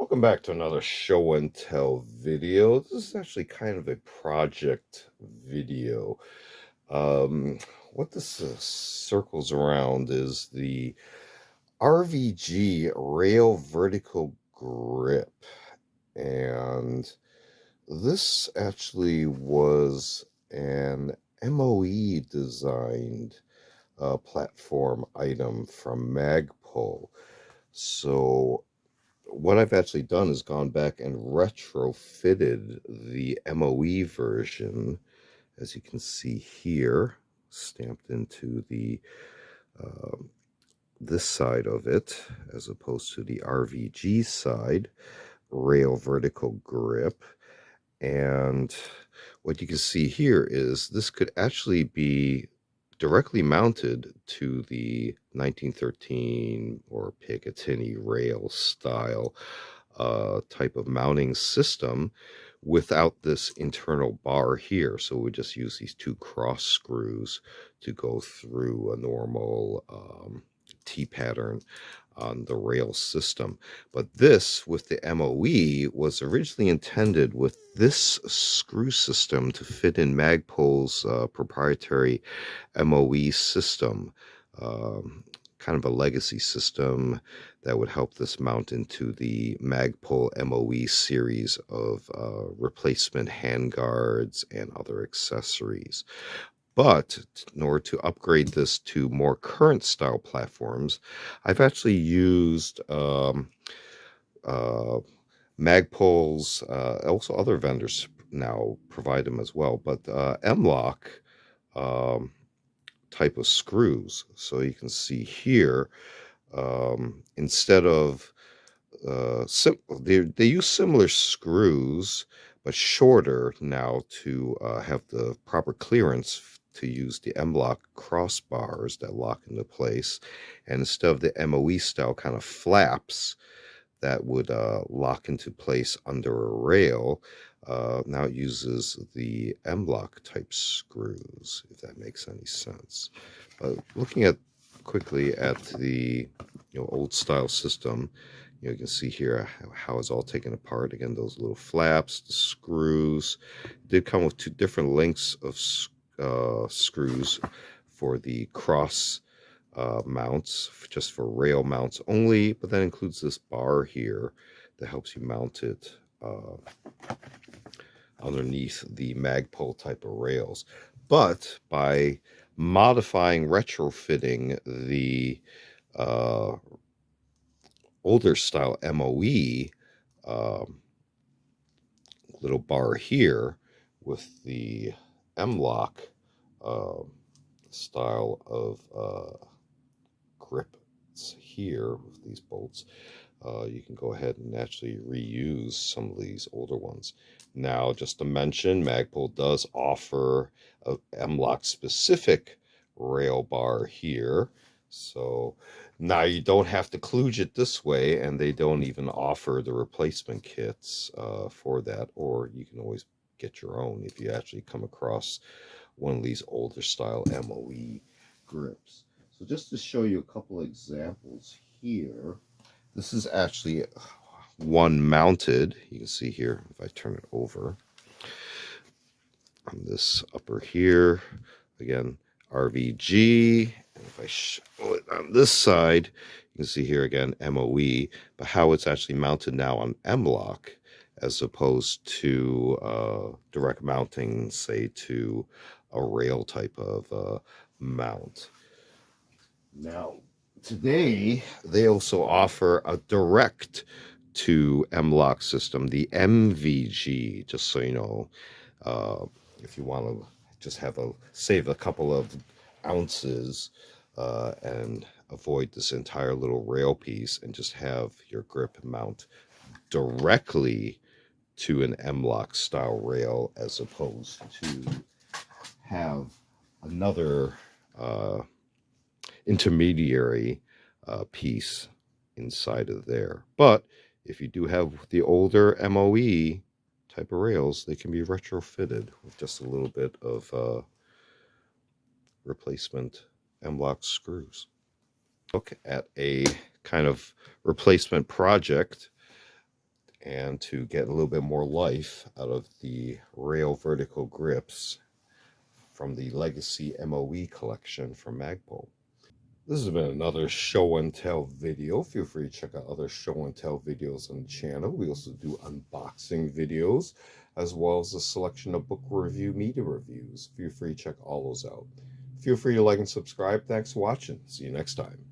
Welcome back to another show and tell video. This is actually kind of a project video. What this circles around is the RVG rail vertical grip. And this actually was an MOE designed platform item from MAGPUL. So what I've actually done is gone back and retrofitted the MOE version, as you can see here, stamped into the this side of it, as opposed to the RVG side, rail vertical grip. And what you can see here is this could actually be directly mounted to the 1913 or Picatinny rail style type of mounting system without this internal bar here. So we just use these two cross screws to go through a normal T-pattern on the rail system. But this, with the MOE, was originally intended with this screw system to fit in Magpul's proprietary MOE system, kind of a legacy system that would help this mount into the Magpul MOE series of replacement handguards and other accessories. But in order to upgrade this to more current style platforms, I've actually used Magpul's, also other vendors now provide them as well, but M-LOK type of screws. So you can see here, instead of they use similar screws, but shorter now to have the proper clearance to use the M-LOK crossbars that lock into place. And instead of the MOE style kind of flaps that would lock into place under a rail, now it uses the M-LOK type screws, if that makes any sense. But looking at quickly at the old style system, you can see here how it's all taken apart. Again, those little flaps, the screws. Did come with two different lengths of screws for the cross mounts, just for rail mounts only, but that includes this bar here that helps you mount it underneath the Magpul type of rails. But by modifying, retrofitting the older style MOE little bar here with the M-LOK style of grips here with these bolts, you can go ahead and actually reuse some of these older ones. Now, just to mention, Magpul does offer a M-LOK specific rail bar here. So now you don't have to kludge it this way, and they don't even offer the replacement kits for that, or you can always get your own if you actually come across one of these older style MOE grips. So just to show you a couple examples here, this is actually one mounted. You can see here, if I turn it over, on this upper here, again, RVG. And if I show it on this side, you can see here again, MOE, but how it's actually mounted now on M-LOK as opposed to direct mounting, say, to a rail type of mount. Now, today, they also offer a direct to M-LOK system, the MVG, just so you know, if you want to just save a couple of ounces and avoid this entire little rail piece and just have your grip mount directly to an M-LOK style rail, as opposed to have another intermediary piece inside of there. But if you do have the older MOE type of rails, they can be retrofitted with just a little bit of replacement M-LOK screws. Look at a kind of replacement project and to get a little bit more life out of the rail vertical grips from the Legacy MOE collection from Magpul. This has been another show and tell video. Feel free to check out other show and tell videos on the channel. We also do unboxing videos as well as a selection of book review media reviews. Feel free to check all those out. Feel free to like and subscribe. Thanks for watching. See you next time.